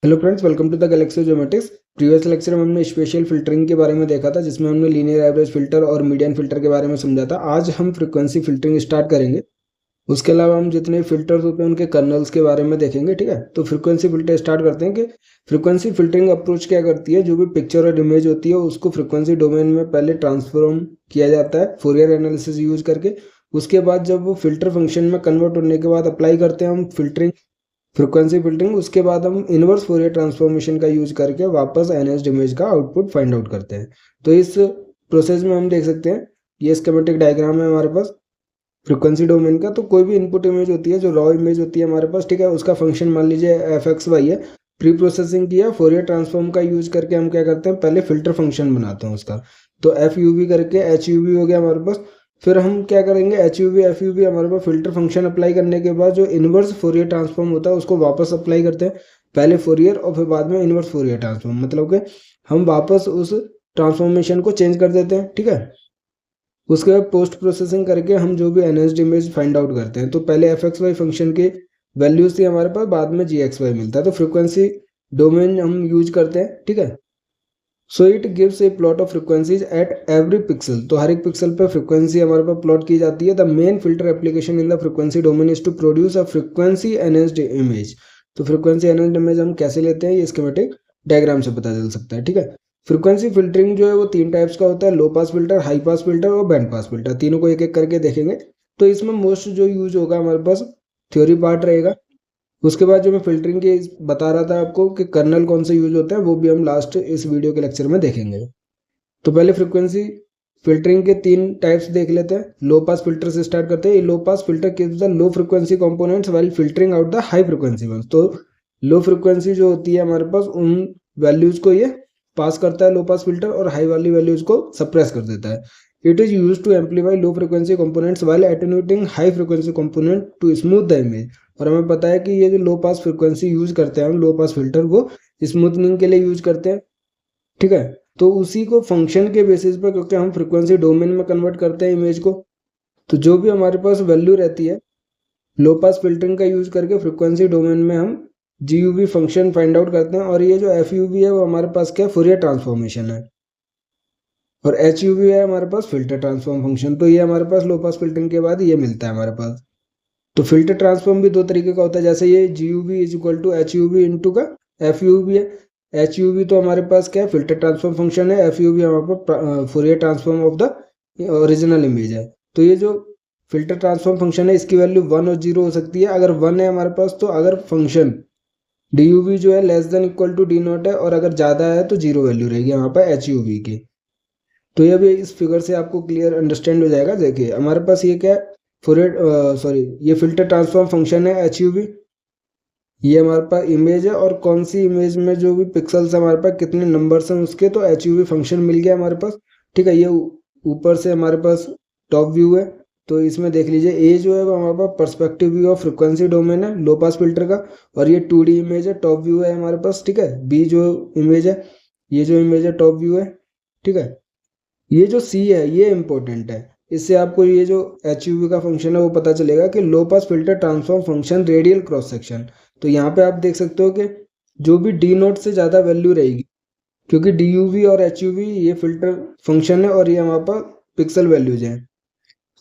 Hello friends, welcome to the galaxy geometrics. Previous lecture में हमने special filtering के बारे में देखा था, जिसमें हमने लीनियर एवरेज फिल्टर और मीडियन फिल्टर के बारे में समझा था। आज हम फ्रीक्वेंसी फिल्टरिंग स्टार्ट करेंगे। उसके अलावा हम जितने फिल्टर्स होते हैं उनके कर्नल्स के बारे में देखेंगे। ठीक है, तो फ्रीक्वेंसी फिल्टर स्टार्ट करते हैं कि फ्रीक्वेंसी फिल्टरिंग अप्रोच क्या करती है। जो भी पिक्चर और इमेज होती है उसको फ्रीक्वेंसी डोमेन में पहले ट्रांसफॉर्म किया जाता है फोरियर एनालिसिस यूज करके। उसके बाद जब वो फिल्टर फंक्शन में कन्वर्ट होने के बाद अप्लाई करते हैं हम फिल्टरिंग, फ्रीक्वेंसी फिल्टरिंग। उसके बाद हम इनवर्स फोरियर ट्रांसफॉर्मेशन का यूज करके वापस एनएस्ड इमेज का आउटपुट फाइंड आउट करते हैं। तो इस प्रोसेस में हम देख सकते हैं, ये स्कीमेटिक डायग्राम है हमारे पास फ्रीक्वेंसी डोमेन का। तो कोई भी इनपुट इमेज होती है, जो रॉ इमेज होती है हमारे पास, ठीक है, उसका फंक्शन मान लीजिए एफ एक्स वाई है। प्री प्रोसेसिंग किया फोरियर ट्रांसफॉर्म का यूज करके हम क्या करते हैं, पहले फिल्टर फंक्शन बनाते हैं उसका। तो एफ यू वी करके एच यू वी हो गया हमारे पास। फिर हम क्या करेंगे, H U V F U V हमारे पास फिल्टर फंक्शन अप्लाई करने के बाद जो इनवर्स फोरियर ट्रांसफॉर्म होता है उसको वापस अप्लाई करते हैं। पहले फोरियर और फिर बाद में इनवर्स फोरियर ट्रांसफॉर्म, मतलब कि हम वापस उस ट्रांसफॉर्मेशन को चेंज कर देते हैं। ठीक है, उसके बाद पोस्ट प्रोसेसिंग करके हम जो भी एनएस्ड इमेज फाइंड आउट करते हैं। तो पहले एफ एक्स वाई फंक्शन के वैल्यूज थी हमारे पास, बाद में जी एक्स वाई मिलता है। तो फ्रीक्वेंसी डोमेन हम यूज करते हैं। ठीक है, so it gives A plot of frequencies at every pixel. तो हर एक पिक्सल पर फ्रीक्वेंसी हमारे पास प्लॉट की जाती है। The main filter application in the frequency domain is to produce a frequency enhanced image. तो फ्रीक्वेंसी एनएस्ड इमेज हम कैसे लेते हैं, ये स्कीमेटिक डायग्राम से पता चल सकता है। ठीक है, फ्रीक्वेंसी फिल्टरिंग जो है वो तीन टाइप्स का होता है, low pass filter, high pass filter और बैंड पास फिल्टर। तीनों को एक एक करके देखेंगे। तो इसमें मोस्ट जो यूज होगा हमारे पास थ्योरी पार्ट रहेगा। उसके बाद जो मैं फिल्टरिंग के बता रहा था आपको कि कर्नल कौन से यूज होता है, वो भी हम लास्ट इस वीडियो के लेक्चर में देखेंगे। तो पहले फ्रीक्वेंसी फिल्टरिंग के तीन टाइप्स देख लेते हैं। लो पास फिल्टर से स्टार्ट करते हैं। Low pass filter gives the low frequency components while filtering out the high frequency ones. तो लो फ्रीक्वेंसी जो होती है हमारे पास, उन वैल्यूज को ये पास करता है लो पास फिल्टर, और हाई वाली वैल्यूज को सप्रेस कर देता है। It is use to amplify low frequency components while attenuating high frequency component to smooth the image. और हमें पता है कि ये जो लो पास फ्रीक्वेंसी यूज करते हैं हम, लो पास फिल्टर, वो स्मूथनिंग के लिए यूज करते हैं। ठीक है, तो उसी को फंक्शन के बेसिस पर, क्योंकि हम फ्रीक्वेंसी डोमेन में कन्वर्ट करते हैं इमेज को, तो जो भी हमारे पास वैल्यू रहती है लो पास फिल्टरिंग का यूज करके फ्रीक्वेंसी डोमेन में हम G U V function find out करते हैं। और ये जो एफ यू वी है वो हमारे पास क्या, फोरियर ट्रांसफॉर्मेशन है। और एच यू वी है हमारे पास फिल्टर ट्रांसफॉर्म फंक्शन। तो ये हमारे पास लो पास फिल्टरिंग के बाद ये मिलता है हमारे पास। तो फिल्टर ट्रांसफॉर्म भी दो तरीके का होता है, जैसे ये G U V is equal to H U V into का एफ यू वी है। एच यू वी तो हमारे पास क्या है, फिल्टर ट्रांसफॉर्म फंक्शन है। एफ यू वी हमारे पास Fourier transform of the original image है। तो ये जो फिल्टर ट्रांसफॉर्म फंक्शन है इसकी वैल्यू 1 और 0 हो सकती है। अगर 1 है हमारे पास तो अगर फंक्शन डी यू वी जो है less than equal to D naught है, और अगर ज़्यादा है तो 0 वैल्यू रहेगी वहाँ पर एच यू वी की। तो ये भी इस फिगर से आपको क्लियर अंडरस्टैंड हो जाएगा। देखिए हमारे पास ये क्या है, फोरियर सॉरी ये फिल्टर ट्रांसफॉर्म फंक्शन है एच यू वी। ये हमारे पास इमेज है, और कौन सी इमेज में जो भी पिक्सल्स है हमारे पास, कितने नंबर्स हैं उसके, तो एच यू वी फंक्शन मिल गया हमारे पास। ठीक है, ये ऊपर से हमारे पास टॉप व्यू है। तो इसमें देख लीजिए, ए जो है वो हमारे पास perspective view of frequency domain है लो पास फिल्टर का, और ये 2D इमेज है, टॉप व्यू है हमारे पास। ठीक है, बी जो इमेज है, ये जो इमेज है टॉप व्यू है। ठीक है, ये जो सी है ये इंपॉर्टेंट है। इससे आपको ये जो एच यू वी का फंक्शन है वो पता चलेगा कि low pass filter transform function radial cross section. तो यहाँ पे आप देख सकते हो कि जो भी डी नोट से ज़्यादा वैल्यू रहेगी, क्योंकि डी यू वी और एच यू वी ये फिल्टर फंक्शन है और ये हमारे पास पिक्सल वैल्यूज हैं।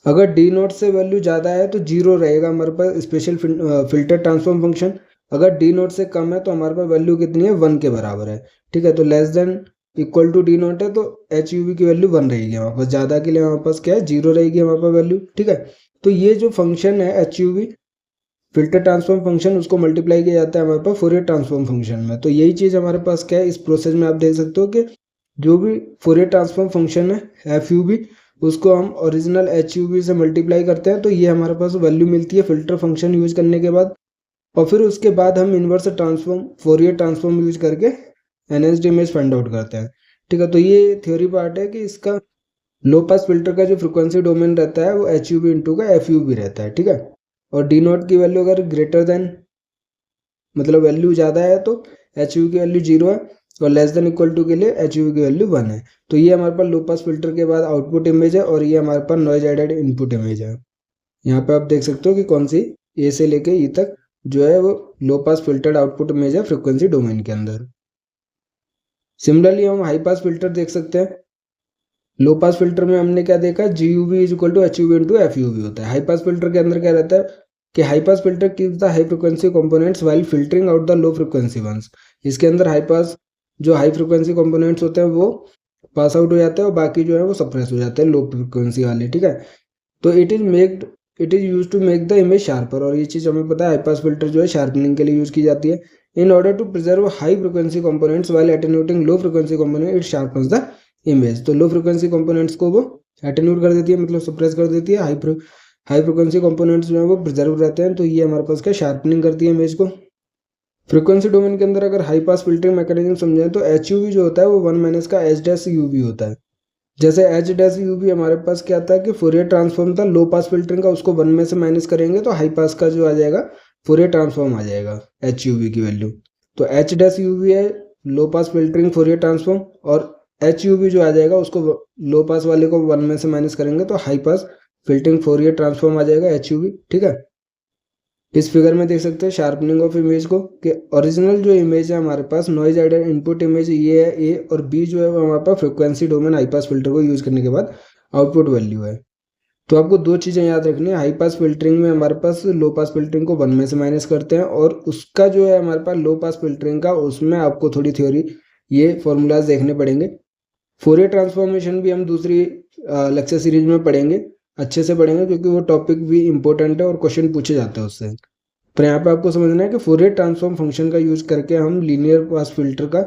अगर डी नोट से वैल्यू ज़्यादा है तो 0 रहेगा हमारे पास स्पेशल फिल्टर ट्रांसफॉर्म फंक्शन। अगर डी नोट से कम है तो हमारे पास वैल्यू कितनी है, 1 के बराबर है। ठीक है, तो less than equal to D naught है तो एच यू वी की वैल्यू 1 रहेगी हमारे पास। ज़्यादा के लिए हमारे पास क्या है, 0 रहेगी हमारे पास वैल्यू। ठीक है, तो ये जो फंक्शन है H U V filter transform function, उसको मल्टीप्लाई किया जाता है हमारे पास फोरियर ट्रांसफॉर्म फंक्शन में। तो यही चीज़ हमारे पास क्या है, इस प्रोसेस में आप देख सकते हो कि जो भी फोरियर ट्रांसफॉर्म फंक्शन है एफ यू वी, उसको हम ओरिजिनल एच यू वी से मल्टीप्लाई करते हैं। तो ये हमारे पास वैल्यू मिलती है फिल्टर फंक्शन यूज करने के बाद। और फिर उसके बाद हम inverse transform Fourier transform use करके एनएसडी इमेज फाइंड आउट करते हैं। ठीक है, तो ये थ्योरी पार्ट है कि इसका लो पास फिल्टर का जो फ्रिक्वेंसी डोमेन रहता है वो एच यू वी इंटू का एफ यू वी रहता है। ठीक है, और डी नॉट की वैल्यू अगर ग्रेटर देन, मतलब वैल्यू ज़्यादा है तो एच यू की वैल्यू 0 है, और लेस देन इक्वल टू के लिए एच यू की वैल्यू 1 है। तो ये हमारे पास लो पास फिल्टर के बाद आउटपुट इमेज है, और ये हमारे पास नॉइज एडेड इनपुट इमेज है। यहाँ पे आप देख सकते हो कि कौन सी ए से लेके ई तक जो है वो लो पास फिल्टर्ड आउटपुट इमेज है फ्रिक्वेंसी डोमेन के अंदर। सिमिलरली हम हाई पास फिल्टर देख सकते हैं। लो पास फिल्टर में हमने क्या देखा, G U V is equal to H U V into F U V होता है। हाई पास फिल्टर के अंदर क्या रहता है कि high pass filter keeps the high frequency components while filtering out the low frequency ones. इसके अंदर हाई पास जो हाई फ्रिक्वेंसी कंपोनेंट्स होते हैं वो पास आउट हो जाते हैं और बाकी जो है वो सप्रेस हो जाते हैं लो फ्रिक्वेंसी वाले, ठीक है। तो it is use to make the image sharper, और ये चीज़ हमें पता है हाई पास फिल्टर जो है शार्पनिंग के लिए यूज़ की जाती है। In order to preserve high frequency components while attenuating low frequency component, it sharpens the image. तो लो फ्रिक्वेंसी कंपोनेंट्स को वो एटेन्यूट कर देती है, मतलब सप्रेस कर देती है। हाई फ्रिक्वेंसी कंपोनेंट्स जो है वो प्रिजर्व रहते हैं, तो ये हमारे पास क्या शार्पनिंग करती है इमेज को। फ्रिक्वेंसी डोमेन के अंदर अगर हाई पास फिल्टरिंग मैकेनिज्म समझें तो एच यू वी जो होता है वो 1 माइनस का एच डैश यू वी होता है। जैसे एच डैश यू वी हमारे पास क्या आता है कि फोरियर ट्रांसफॉर्म था लो पास फिल्टरिंग का, उसको 1 में से माइनस करेंगे तो हाई पास का जो आ जाएगा फोरियर ट्रांसफॉर्म आ जाएगा एच यू वी की वैल्यू। तो एच डैश यू वी है low pass filtering Fourier transform, और एच यू वी जो आ जाएगा उसको लो पास वाले को 1 में से माइनस करेंगे तो high pass filtering Fourier transform आ जाएगा एच यू वी, ठीक है। इस फिगर में देख सकते हैं शार्पनिंग ऑफ इमेज को, कि ओरिजिनल जो इमेज है हमारे पास नॉइज आइडेंटिटी इनपुट इमेज ये है ए, और बी जो है वो हमारे पास frequency domain high pass filter को यूज करने के बाद आउटपुट वैल्यू है। तो आपको दो चीज़ें याद रखनी है, हाई पास फिल्टरिंग में हमारे पास लो पास फिल्टरिंग को 1 में से माइनस करते हैं, और उसका जो है हमारे पास लो पास फिल्टरिंग का उसमें आपको थोड़ी थ्योरी ये फॉर्मूलाज देखने पड़ेंगे। फोरियर ट्रांसफॉर्मेशन भी हम दूसरी लेक्चर सीरीज में पढ़ेंगे, अच्छे से पढ़ेंगे क्योंकि वो टॉपिक भी इंपॉर्टेंट है और क्वेश्चन पूछे जाते हैं उससे। पर यहाँ पे आपको समझना है कि फोरियर ट्रांसफॉर्म फंक्शन का यूज करके हम लीनियर पास फिल्टर का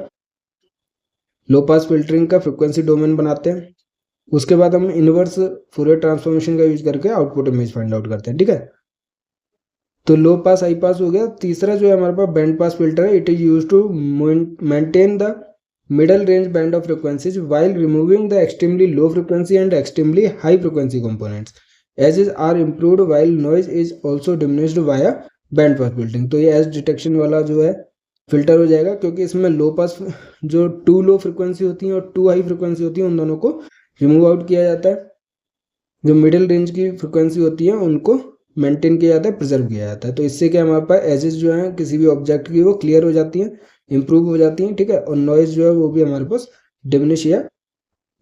लो पास फिल्टरिंग का फ्रिक्वेंसी डोमेन बनाते हैं। उसके बाद हम इनवर्स फोरियर ट्रांसफॉर्मेशन का यूज करके आउटपुट इमेज फाइंड आउट करते हैं, ठीक है। तो लो पास हाई पास हो गया। तीसरा जो है हमारे पास बैंड पास फिल्टर है, it is use to maintain the middle range band of frequencies while removing the extremely low frequency and extremely high frequency components edge is are improved while noise is also diminished via band pass filtering. तो ये as detection वाला जो है filter हो जाएगा, क्योंकि इसमें लो पास जो 2 लो फ्रिक्वेंसी होती है और 2 हाई फ्रिक्वेंसी होती है उन दोनों को रिमूव आउट किया जाता है। जो मिडिल रेंज की फ्रिक्वेंसी होती है उनको मेंटेन किया जाता है, प्रिजर्व किया जाता है। तो इससे क्या हमारे पास एजेस जो है किसी भी ऑब्जेक्ट की वो क्लियर हो जाती हैं, इंप्रूव हो जाती हैं, ठीक है। और नॉइज जो है वो भी हमारे पास डिमिनिश या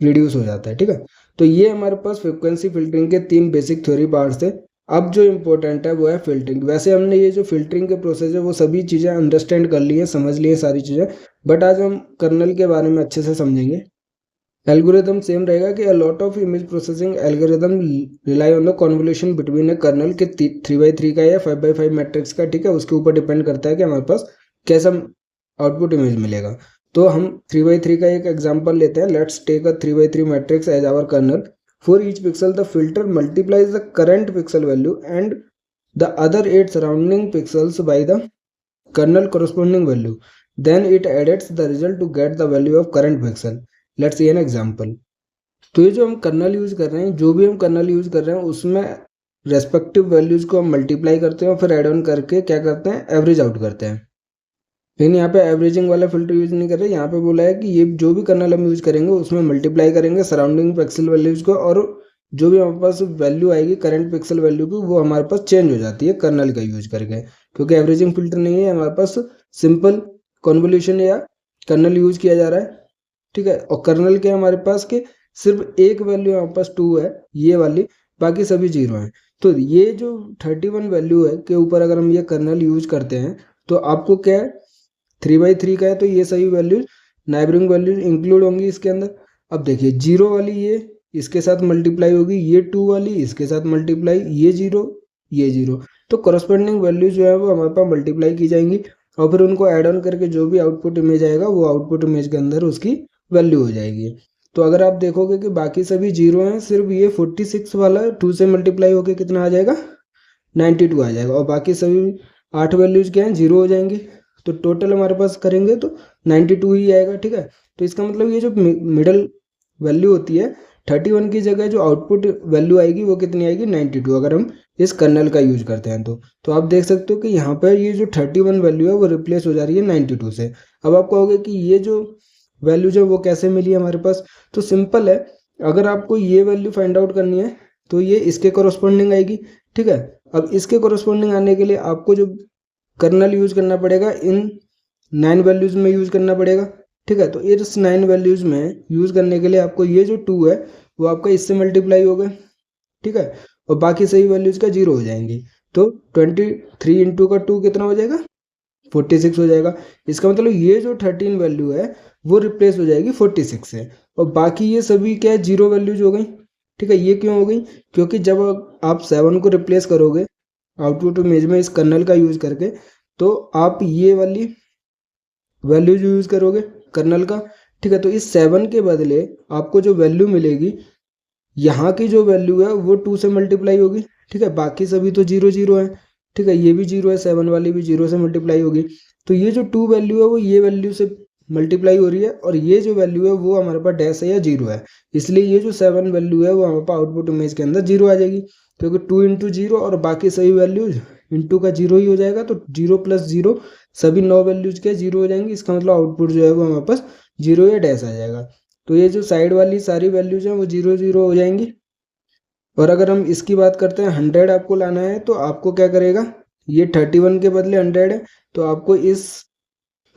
रिड्यूस हो जाता है, ठीक है। तो ये हमारे पास फ्रिक्वेंसी फिल्टरिंग के 3 बेसिक थ्योरी पार्ट्स थे। अब जो इम्पोर्टेंट है वो है फिल्टरिंग। वैसे हमने ये जो फिल्टरिंग के प्रोसेस है वो सभी चीज़ें अंडरस्टैंड कर ली है, समझ ली है सारी चीज़ें, बट आज हम कर्नल के बारे में अच्छे से समझेंगे। एल्गोरिदम सेम रहेगा कि a lot of image processing algorithm rely on the convolution between a kernel के 3x3 का या 5x5 मैट्रिक्स का, ठीक है। उसके ऊपर डिपेंड करता है कि हमारे पास कैसा आउटपुट इमेज मिलेगा। तो हम 3x3 का एक एग्जांपल लेते हैं। Let's take a 3x3 matrix as our kernel. For each pixel the filter multiplies the current pixel value and the other 8 surrounding pixels by the kernel corresponding value, then it edits the result to get the value of current pixel. Let's see an example. तो ये जो हम colonel use कर रहे हैं, जो भी हम कर्नल यूज कर रहे हैं उसमें रेस्पेक्टिव वैल्यूज को हम मल्टीप्लाई करते हैं और फिर एड ऑन करके क्या करते हैं, एवरेज आउट करते हैं। लेकिन यहाँ पे एवरेजिंग वाला फिल्टर यूज नहीं कर रहे, यहाँ पे बोला है कि ये जो भी कर्नल हम यूज करेंगे उसमें मल्टीप्लाई करेंगे सराउंडिंग पिक्सल वैल्यूज को, और जो भी हमारे पास वैल्यू आएगी करंट पिक्सल वैल्यू की वो हमारे पास चेंज हो जाती है कर्नल का यूज करके, क्योंकि एवरेजिंग फिल्टर नहीं है हमारे पास, सिंपल कन्वोल्यूशन या कर्नल यूज किया जा रहा है, ठीक है। और कर्नल के हमारे पास के सिर्फ एक वैल्यू हमारे पास 2 है ये वाली, बाकी सभी 0 है। तो ये जो 31 वैल्यू है के ऊपर अगर हम ये कर्नल यूज करते हैं तो आपको क्या है 3x3 का है, तो ये सभी वैल्यूज नाइबरिंग वैल्यूज इंक्लूड होंगी इसके अंदर। अब देखिए 0 वाली ये इसके साथ मल्टीप्लाई होगी, ये 2 वाली इसके साथ मल्टीप्लाई, ये 0 ये 0, तो करस्पॉन्डिंग वैल्यू जो है वो हमारे पास मल्टीप्लाई की जाएंगी और फिर उनको ऐड ऑन करके जो भी आउटपुट इमेज आएगा वो आउटपुट इमेज के अंदर उसकी वैल्यू हो जाएगी। तो अगर आप देखोगे कि बाकी सभी 0 हैं, सिर्फ ये 46 वाला 2 से मल्टीप्लाई होकर कितना आ जाएगा 92 आ जाएगा, और बाकी सभी 8 वैल्यूज क्या हैं 0 हो जाएंगी। तो टोटल हमारे पास करेंगे तो 92 ही आएगा, ठीक है। तो इसका मतलब ये जो मिडल वैल्यू होती है 31 की जगह जो आउटपुट वैल्यू आएगी वो कितनी आएगी 92, अगर हम इस कर्नल का यूज करते हैं तो आप देख सकते हो कि यहाँ पर ये जो 31 वैल्यू है वो रिप्लेस हो जा रही है 92 से। अब आप कहोगे कि ये जो वैल्यू जो वो कैसे मिली हमारे पास, तो सिंपल है, अगर आपको ये वैल्यू फाइंड आउट करनी है तो ये इसके कोरस्पॉन्डिंग आएगी, ठीक है। अब इसके कोरस्पॉन्डिंग आने के लिए आपको जो कर्नल यूज करना पड़ेगा, इन 9 वैल्यूज़ में यूज करना पड़ेगा। ठीक है, तो इस 9 वैल्यूज़ में यूज करने के लिए आपको ये जो 2 है वो आपका इससे मल्टीप्लाई होगा। ठीक है, और बाकी सही वैल्यूज़ का 0 हो जाएंगी। तो 23 इंटू का 2 कितना हो जाएगा, 46 हो जाएगा। इसका मतलब ये जो 13 वैल्यू है वो रिप्लेस हो जाएगी 46 से, और बाकी ये सभी क्या है, 0 वैल्यूज हो गई। ठीक है, ये क्यों हो गई, क्योंकि जब आप 7 को रिप्लेस करोगे आउटपुट इमेज में इस कर्नल का यूज करके, तो आप ये वाली वैल्यूज यूज करोगे कर्नल का। ठीक है, तो इस 7 के बदले आपको जो वैल्यू मिलेगी, यहाँ की जो वैल्यू है वो 2 से मल्टीप्लाई होगी। ठीक है, बाकी सभी तो 0 0 है। ठीक है, ये भी 0 है, 7 वाली भी 0 से मल्टीप्लाई होगी। तो ये जो 2 वैल्यू है वो ये वैल्यू से मल्टीप्लाई हो रही है, और ये जो वैल्यू है वो हमारे पास डैश है या 0 है, इसलिए ये जो 7 वैल्यू है वो हमारे पास आउटपुट इमेज के अंदर 0 आ जाएगी, क्योंकि 2 इंटू 0 और बाकी सभी वैल्यूज इंटू का 0 ही हो जाएगा। तो 0 प्लस 0 सभी 9 वैल्यूज के 0 हो जाएंगी। इसका मतलब आउटपुट जो है वो हमारे पास 0 या डैश आ जाएगा। तो ये जो साइड वाली सारी वैल्यूज हैं वो 0 0 हो जाएंगी। और अगर हम इसकी बात करते हैं 100 आपको लाना है, तो आपको क्या करेगा, ये 31 के बदले 100 है, तो आपको इस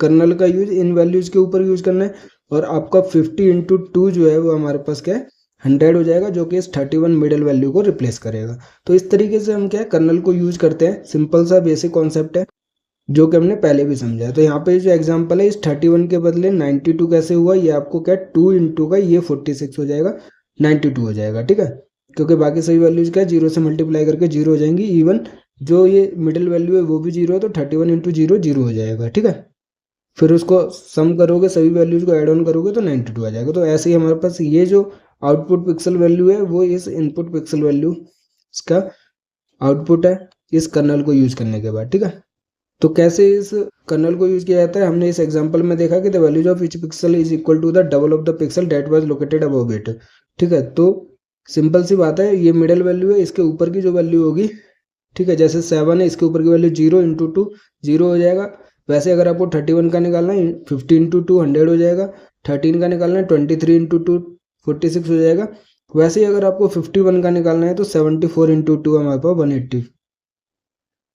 कर्नल का यूज इन वैल्यूज के ऊपर यूज करना है, और आपका 50 इंटू 2 जो है वो हमारे पास क्या है, 100 हो जाएगा, जो कि इस 31 मिडिल वैल्यू को रिप्लेस करेगा। तो इस तरीके से हम क्या है कर्नल को यूज करते हैं। सिंपल सा बेसिक कॉन्सेप्ट है जो कि हमने पहले भी समझा है। तो यहाँ पे जो एग्जांपल है, इस 31 के बदले 92 कैसे हुआ, ये आपको क्या 2 इंटू का ये 46 हो जाएगा, 92 हो जाएगा। ठीक है, क्योंकि बाकी सभी वैल्यूज क्या 0 से मल्टीप्लाई करके 0 हो जाएंगी। इवन जो ये मिडिल वैल्यू है वो भी 0 है, तो 31 इंटू 0 0 हो जाएगा। ठीक है, फिर उसको सम करोगे, सभी वैल्यूज को ऐड ऑन करोगे तो 92 आ जाएगा। तो ऐसे ही हमारे पास ये जो आउटपुट पिक्सल वैल्यू है वो इस इनपुट पिक्सल वैल्यू इसका आउटपुट है इस कर्नल को यूज करने के बाद। ठीक है, तो कैसे इस कर्नल को यूज किया जाता है, हमने इस एग्जांपल में देखा कि the values of each pixel is equal to the double of the pixel that was located above it. ठीक है, तो सिंपल सी बात है, ये मिडिल वैल्यू है, इसके ऊपर की जो वैल्यू होगी, ठीक है, जैसे 7 है, इसके ऊपर की वैल्यू 0 इंटू 2 0 हो जाएगा। वैसे अगर आपको 31 का निकालना है, 50 इंटू 2 100 हो जाएगा। 13 का निकालना है, 23 इंटू 2 46 हो जाएगा। वैसे ही अगर आपको 51 का निकालना है तो 74 इंटू 2 हमारे पास 180,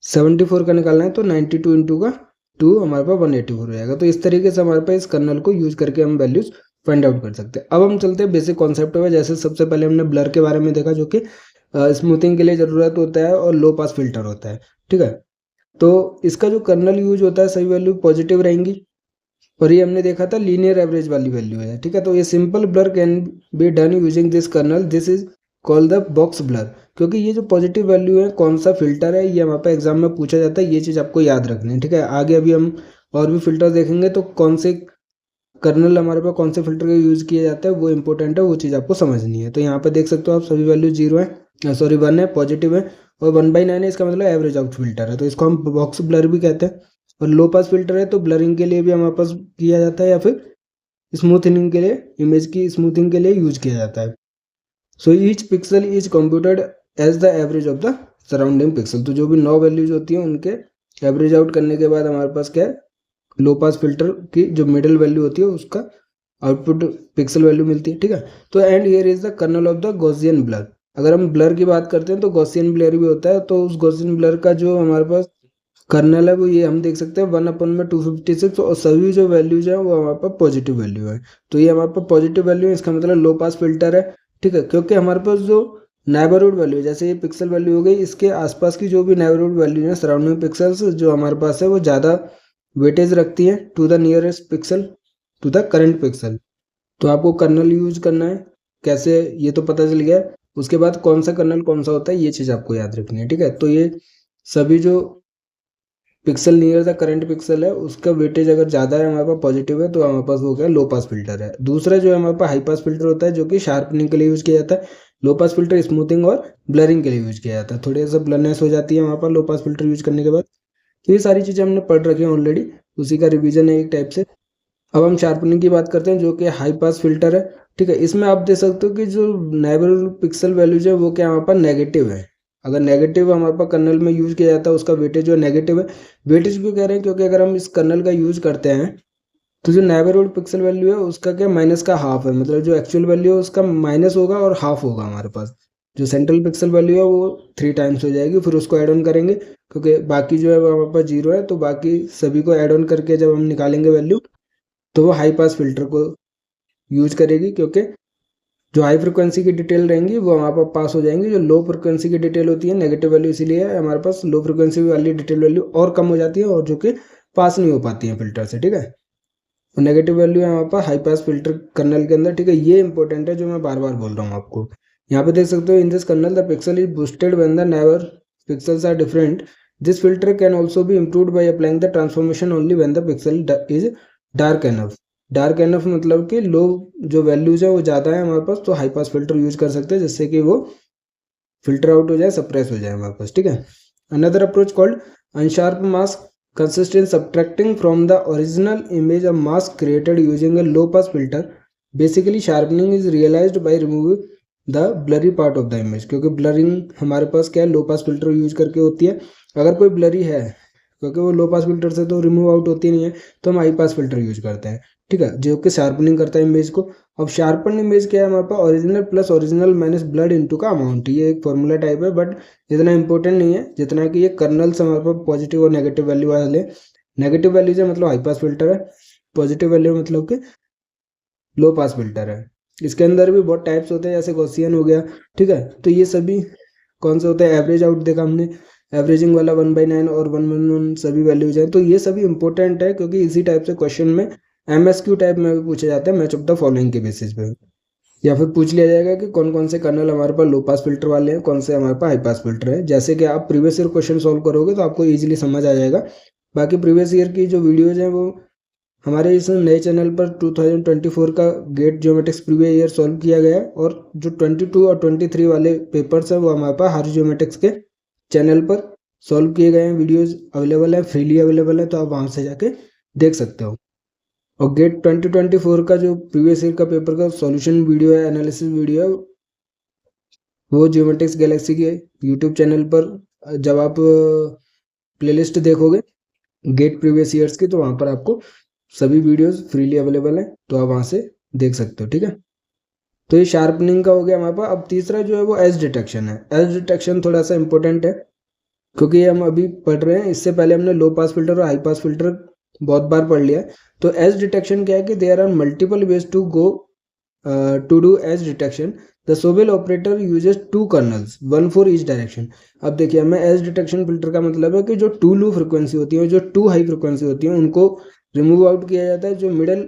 74 का निकालना है तो 92 इंटू का 2 हमारे पास 184 हो जाएगा। तो इस तरीके से हमारे पास इस कर्नल को यूज करके हम वैल्यूज फाइंड आउट कर सकते हैं। अब हम चलते हैं बेसिक कॉन्सेप्ट में। जैसे सबसे पहले हमने ब्लर के बारे में देखा, जो कि स्मूथिंग के लिए ज़रूरत होता है और लो पास फिल्टर होता है। ठीक है, तो इसका जो कर्नल यूज होता है सही वैल्यू पॉजिटिव रहेंगी, और ये हमने देखा था लीनियर एवरेज वाली वैल्यू है। ठीक है, तो ये simple blur can be done using this kernel, this is called the box blur. क्योंकि ये जो पॉजिटिव वैल्यू है, कौन सा फिल्टर है, ये हमारे पास एग्जाम में पूछा जाता है, ये चीज़ आपको याद रखनी है। ठीक है, आगे अभी हम और भी फिल्टर देखेंगे, तो कौन से कर्नल हमारे पास कौन से फिल्टर का यूज़ किया जाता है वो इंपॉर्टेंट है, वो चीज़ आपको समझनी है। तो यहाँ पे देख सकते हो आप सभी वैल्यू 0 है, सॉरी 1 है, पॉजिटिव है, और 1/9 है, इसका मतलब एवरेज आउट फिल्टर है, तो इसको हम बॉक्स ब्लर भी कहते हैं। और लो पास फिल्टर है तो ब्लरिंग के लिए भी हमारे पास किया जाता है, या फिर स्मूथनिंग के लिए, इमेज की स्मूथिंग के लिए यूज किया जाता है। So each pixel is computed as the average of the surrounding pixel. तो जो भी 9 वैल्यूज होती हैं उनके एवरेज आउट करने के बाद हमारे पास क्या है, लो पास फिल्टर की जो मिडिल वैल्यू होती है उसका आउटपुट पिक्सल वैल्यू मिलती है। ठीक है, तो and here is the kernel of the Gaussian blur. अगर हम ब्लर की बात करते हैं तो गॉसियन ब्लर भी होता है, तो उस गॉसियन ब्लर का जो हमारे पास कर्नल है वो ये हम देख सकते हैं 1/256, और सभी जो वैल्यूज हैं वो हमारे पास पॉजिटिव वैल्यू है। तो ये हमारे पास पॉजिटिव वैल्यू है, इसका मतलब लो पास फिल्टर है। ठीक है, क्योंकि हमारे पास जो नेबरहुड वैल्यू, जैसे ये पिक्सल वैल्यू हो गई, इसके आसपास की जो भी नेबरहुड वैल्यू है, सराउंडिंग पिक्सल्स जो हमारे पास है, वो ज़्यादा वेटेज रखती है to the nearest pixel to the current pixel. तो आपको कर्नल यूज करना है कैसे, ये तो पता चल गया। उसके बाद कौन सा कर्नल कौन सा होता है ये चीज़ आपको याद रखनी है। ठीक है, तो ये सभी जो pixel near the current pixel है उसका वेटेज अगर ज़्यादा है, हमारे पास पॉजिटिव है, तो हमारे पास वो क्या लो पास फिल्टर है। दूसरा जो है हमारे पास हाई पास फिल्टर होता है, जो कि शार्पनिंग के लिए यूज़ किया जाता है। लो पास फिल्टर स्मूथिंग और ब्लरिंग के लिए यूज़ किया जाता है। थोड़ी सा ब्लरनेस हो जाती है वहाँ पर लो पास फिल्टर यूज करने के बाद। तो ये सारी चीज़ें हमने पढ़ रखी हैं ऑलरेडी, उसी का रिवीजन है एक टाइप से। अब हम शार्पनिंग की बात करते हैं, जो कि हाई पास फिल्टर है। ठीक है, इसमें आप देख सकते हो कि जो नेबरहुड पिक्सल वैल्यूज है वो क्या हमारे पास नेगेटिव है। अगर नेगेटिव हमारे पास कर्नल में यूज़ किया जाता है, उसका वेटेज जो है नेगेटिव है। वेटेज क्यों कह रहे हैं, क्योंकि अगर हम इस कर्नल का यूज़ करते हैं तो जो नेबरहुड पिक्सल वैल्यू है उसका क्या माइनस का हाफ है, मतलब जो एक्चुअल वैल्यू है उसका माइनस होगा और हाफ होगा हमारे पास। जो सेंट्रल पिक्सल वैल्यू है वो 3 टाइम्स हो जाएगी, फिर उसको ऐड ऑन करेंगे, क्योंकि बाकी जो है वो हमारे पास 0 है, तो बाकी सभी को ऐड ऑन करके जब हम निकालेंगे वैल्यू तो वो हाई पास फिल्टर को यूज करेगी, क्योंकि जो हाई फ्रिक्वेंसी की डिटेल रहेंगी वो हमारे पास पास हो जाएंगी। जो लो फ्रिक्वेंसी की डिटेल होती है नेगेटिव वैल्यू, इसीलिए है हमारे पास लो फ्रिक्वेंसी वाली डिटेल वैल्यू और कम हो जाती है और जो कि पास नहीं हो पाती है फिल्टर से, ठीक है। और नेगेटिव वैल्यू है हमारे पास हाई पास फिल्टर कर्नल के अंदर, ठीक है। ये इंपॉर्टेंट है जो मैं बार बार बोल रहा हूँ आपको। यहाँ पे देख सकते हो, in this kernel the pixel is boosted when the neighbour pixels are different. This filter can also be improved by applying the transformation only when the pixel is dark enough. Dark enough मतलब कि लो जो values है वो ज़्यादा है हमारे पास, तो high pass filter use कर सकते हैं जिससे कि वो फिल्टर आउट हो जाए, सप्रेस हो जाए हमारे पास, ठीक है। Another approach called unsharp mask consists in subtracting from the original image a mask created using a low pass filter. Basically sharpening is realized by removing the blurry part of the image, क्योंकि blurring हमारे पास क्या है, low pass filter use करके होती है। अगर कोई ब्लरी है, क्योंकि वो लो पास फिल्टर से तो रिमूव आउट होती नहीं है, तो हम हाई पास फिल्टर यूज करते हैं, ठीक है, जो कि शार्पनिंग करता है इमेज को। अब शार्पन इमेज क्या है हमारे पास, original plus original minus blurred into का अमाउंट। ये एक फॉर्मूला टाइप है, बट इतना इंपॉर्टेंट नहीं है जितना कि ये कर्नल्स हमारे पास पॉजिटिव और नेगेटिव वैल्यू वाले। नेगेटिव वैल्यू से मतलब हाई पास फिल्टर है, पॉजिटिव वैल्यू मतलब कि लो पास फिल्टर है। इसके अंदर भी बहुत टाइप्स होते हैं, जैसे गॉसियन हो गया, ठीक है। तो ये सभी कौन से होते हैं, एवरेज आउट देखा हमने, एवरेजिंग वाला 1/9 और 1/1 सभी वैल्यूज हैं। तो ये सभी इंपॉर्टेंट है, क्योंकि इसी टाइप से क्वेश्चन में MSQ टाइप में भी पूछे जाते हैं, मैच ऑफ द फॉलोइंग के बेसिस पे। या फिर पूछ लिया जाएगा कि कौन कौन से कर्नल हमारे पास लो पास फिल्टर वाले हैं, कौन से हमारे पास हाई पास फिल्टर है। जैसे कि आप प्रीवियस ईयर क्वेश्चन सॉल्व करोगे तो आपको ईजिली समझ आ जाएगा। बाकी प्रीवियस ईयर की जो वीडियोज हैं वो हमारे इस नए चैनल पर 2024 का gate geometrics previous year solve किया गया है, और जो 22 और 23 वाले पेपर्स हैं वो हमारे पास हर ज्योमेट्रिक्स के चैनल पर सॉल्व किए गए हैं, वीडियोज अवेलेबल है, फ्रीली अवेलेबल है, तो आप वहाँ से जाके देख सकते हो। और गेट 2024 का जो प्रीवियस ईयर का पेपर का सॉल्यूशन वीडियो है, एनालिसिस वीडियो है, वो ज्योमेट्रिक्स गैलेक्सी के यूट्यूब चैनल पर जब आप प्लेलिस्ट देखोगे गेट प्रीवियस ईयर्स की, तो वहाँ पर आपको सभी वीडियोस फ्रीली अवेलेबल है, तो आप वहाँ से देख सकते हो, ठीक है। तो ये शार्पनिंग का हो गया हमारे पास। अब तीसरा जो है वो एज डिटेक्शन है। एज डिटेक्शन थोड़ा सा इंपॉर्टेंट है, क्योंकि ये हम अभी पढ़ रहे हैं, इससे पहले हमने लो पास फिल्टर और हाई पास फिल्टर बहुत बार पढ़ लिया है। तो एज डिटेक्शन क्या है कि there are multiple ways to go to do edge detection. The Sobel operator uses 2 kernels, 1 for each direction. अब देखिए, हमें एज डिटेक्शन फिल्टर का मतलब है कि जो 2 लो फ्रिक्वेंसी होती है, जो 2 हाई फ्रिक्वेंसी होती है, उनको रिमूव आउट किया जाता है। जो मिडल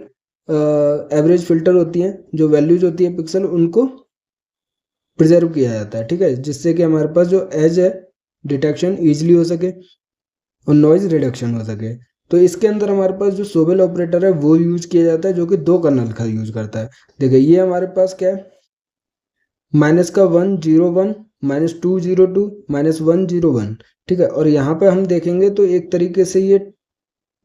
एवरेज फिल्टर होती हैं, जो वैल्यूज होती है पिक्सल, उनको प्रिजर्व किया जाता है, ठीक है, जिससे कि हमारे पास जो एज है डिटेक्शन ईजिली हो सके और नॉइज रिडक्शन हो सके। तो इसके अंदर हमारे पास जो सोबेल ऑपरेटर है वो यूज किया जाता है, जो कि 2 कर्नल का यूज करता है। देखिए ये हमारे पास क्या है, -101 -202 -101, ठीक है। और यहाँ पे हम देखेंगे तो एक तरीके से ये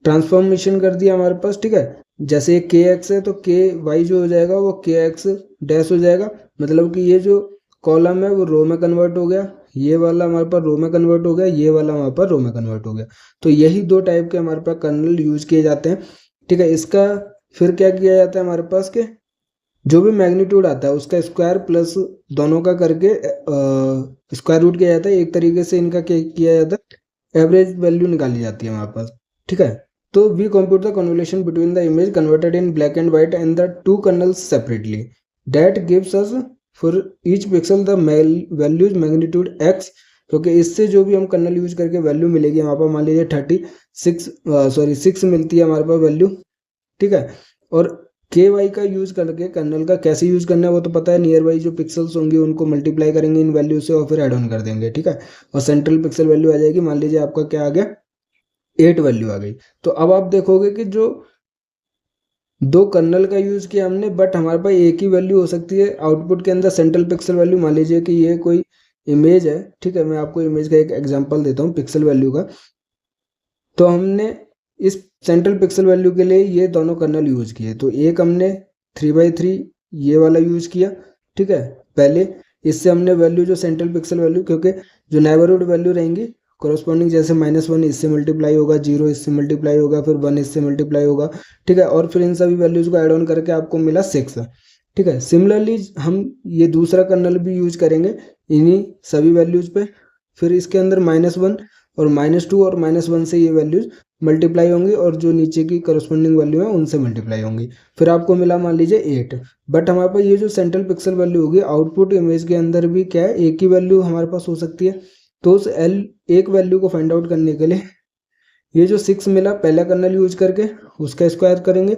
ट्रांसफॉर्मेशन कर दिया हमारे पास, ठीक है। जैसे के एक्स है तो के वाई जो हो जाएगा वो के एक्स डैश हो जाएगा, मतलब कि ये जो कॉलम है वो रो में कन्वर्ट हो गया, ये वाला हमारे पास रो में कन्वर्ट हो गया, ये वाला हमारे पास रो में कन्वर्ट हो गया। तो यही 2 टाइप के हमारे पास कर्नल यूज किए जाते हैं, ठीक है। इसका फिर क्या किया जाता है हमारे पास के जो भी मैग्नीट्यूड आता है उसका स्क्वायर प्लस दोनों का करके स्क्वायर रूट किया जाता है। एक तरीके से इनका क्या किया जाता है, एवरेज वैल्यू निकाली जाती है हमारे पास, ठीक है। तो we compute the convolution between the image converted in black and white and the 2 kernels separately, that gives us for each pixel the values magnitude x। क्योंकि इससे जो भी हम कर्नल यूज करके वैल्यू मिलेगी हमारे पास, मान लीजिए 6 मिलती है हमारे पास वैल्यू, ठीक है। और के वाई का यूज करके कर्नल का कैसे यूज करना है वो तो पता है, नियर बाई जो पिक्सल्स होंगे उनको मल्टीप्लाई करेंगे इन वैल्यू से और फिर ऐड ऑन कर देंगे, ठीक है। और सेंट्रल पिक्सल वैल्यू आ जाएगी, मान लीजिए आपका क्या आ गया, 8 वैल्यू आ गई। तो अब आप देखोगे कि जो 2 कर्नल का यूज किया हमने, बट हमारे पास एक ही वैल्यू हो सकती है आउटपुट के अंदर, सेंट्रल पिक्सल वैल्यू। मान लीजिए कि ये कोई इमेज है, ठीक है, मैं आपको इमेज का एक एग्जांपल देता हूँ पिक्सल वैल्यू का। तो हमने इस सेंट्रल पिक्सल वैल्यू के लिए ये दोनों कर्नल यूज किए, तो एक हमने 3/3 ये वाला यूज किया, ठीक है। पहले इससे हमने वैल्यू जो सेंट्रल पिक्सल वैल्यू, क्योंकि जो नेबरहुड वैल्यू रहेंगी कोरस्पॉन्डिंग, जैसे -1 इससे मल्टीप्लाई होगा, 0 इससे मल्टीप्लाई होगा, फिर 1 इससे मल्टीप्लाई होगा, ठीक है। और फिर इन सभी वैल्यूज को ऐड ऑन करके आपको मिला 6, ठीक है। सिमिलरली हम ये दूसरा कर्नल भी यूज करेंगे इन्हीं सभी वैल्यूज पे। फिर इसके अंदर -1 और -2 और -1 से ये वैल्यूज मल्टीप्लाई होंगी और जो नीचे की करस्पॉन्डिंग वैल्यू है उनसे मल्टीप्लाई होंगी। फिर आपको मिला मान लीजिए 8। बट हमारे पास ये जो सेंट्रल पिक्सल वैल्यू होगी आउटपुट इमेज के अंदर भी क्या है, एक ही वैल्यू हमारे पास हो सकती है। तो उस एक वैल्यू को फाइंड आउट करने के लिए ये जो 6 मिला पहला कर्नल यूज करके उसका स्क्वायर करेंगे,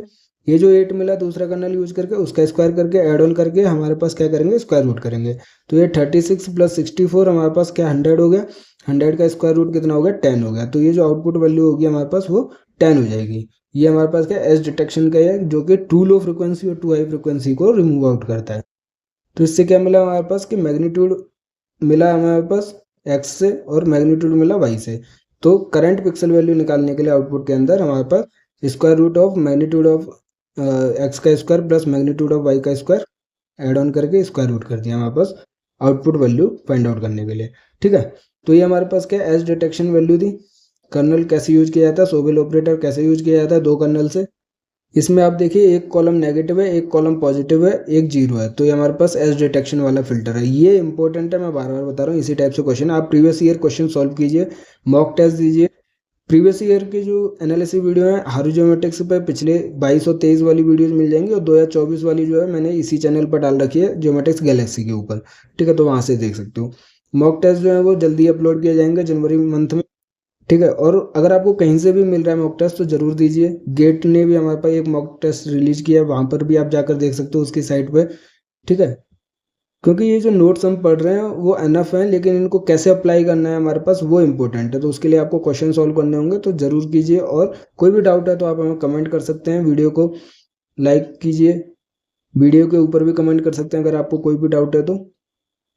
ये जो 8 मिला दूसरा कर्नल यूज करके उसका स्क्वायर करके ऐड ऑन करके हमारे पास क्या करेंगे, स्क्वायर रूट करेंगे। तो ये 36 + 64 हमारे पास क्या 100 हो गया। 100 का स्क्वायर रूट कितना हो गया, 10 हो गया। तो ये जो आउटपुट वैल्यू होगी हमारे पास वो 10 हो जाएगी। ये हमारे पास क्या एज डिटेक्शन का है जो कि टू लो फ्रिक्वेंसी और टू हाई फ्रिक्वेंसी को रिमूव आउट करता है। तो इससे क्या मिला हमारे पास कि मैग्नीट्यूड मिला हमारे पास एक्स से और मैग्नीट्यूड मिला वाई से। तो करंट पिक्सल वैल्यू निकालने के लिए आउटपुट के अंदर हमारे पास square root of magnitude of X का square plus magnitude of Y का स्क्वायर ऐड ऑन करके स्क्वायर रूट कर दिया हमारे पास आउटपुट वैल्यू फाइंड आउट करने के लिए। ठीक है, तो ये हमारे पास क्या एज डिटेक्शन वैल्यू थी। कर्नल कैसे यूज किया जाता है, सोबेल ऑपरेटर कैसे यूज किया जाता है दो कर्नल से। इसमें आप देखिए एक कॉलम नेगेटिव है, एक कॉलम पॉजिटिव है, एक जीरो है। तो ये हमारे पास एज डिटेक्शन वाला फिल्टर है। ये इंपॉर्टेंट है, मैं बार बार बता रहा हूँ। इसी टाइप से क्वेश्चन आप प्रीवियस ईयर क्वेश्चन सॉल्व कीजिए, मॉक टेस्ट दीजिए। प्रीवियस ईयर के जो एनालिसिस वीडियो है हारू ज्योमेट्रिक्स पे पिछले 22 और 23 वाली वीडियोस मिल जाएंगी और 2024 वाली जो है मैंने इसी चैनल पर डाल रखी है ज्योमेट्रिक्स गैलेक्सी के ऊपर। ठीक है, तो वहाँ से देख सकते हो। मॉक टेस्ट जो है वो जल्दी अपलोड किया जाएंगे जनवरी मंथ में। ठीक है, और अगर आपको कहीं से भी मिल रहा है मॉक टेस्ट तो जरूर दीजिए। गेट ने भी हमारे पास एक मॉक टेस्ट रिलीज किया है, वहाँ पर भी आप जाकर देख सकते हो उसकी साइट पे। ठीक है, क्योंकि ये जो नोट्स हम पढ़ रहे हैं वो एनफ हैं, लेकिन इनको कैसे अप्लाई करना है हमारे पास वो इंपॉर्टेंट है। तो उसके लिए आपको क्वेश्चन सॉल्व करने होंगे, तो जरूर कीजिए। और कोई भी डाउट है तो आप हमें कमेंट कर सकते हैं, वीडियो को लाइक कीजिए, वीडियो के ऊपर भी कमेंट कर सकते हैं अगर आपको कोई भी डाउट है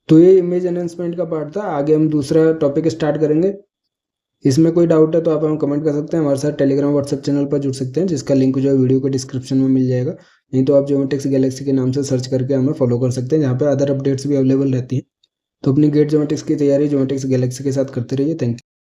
तो ये इमेज एनहेंसमेंट का पार्ट था। आगे हम दूसरा टॉपिक स्टार्ट करेंगे। इसमें कोई डाउट है तो आप हमें कमेंट कर सकते हैं। हमारे साथ टेलीग्राम व्हाट्सएप चैनल पर जुड़ सकते हैं, जिसका लिंक जो है वीडियो के डिस्क्रिप्शन में मिल जाएगा। नहीं तो आप ज्योमेट्रिक्स गैलेक्सी के नाम से सर्च करके हमें फॉलो कर सकते हैं, जहाँ पे अदर अपडेट्स भी अवेलेबल रहती हैं। तो अपनी गेट ज्योमेट्रिक्स की तैयारी ज्योमेट्रिक्स गैलेक्सी के साथ करते रहिए। Thank you.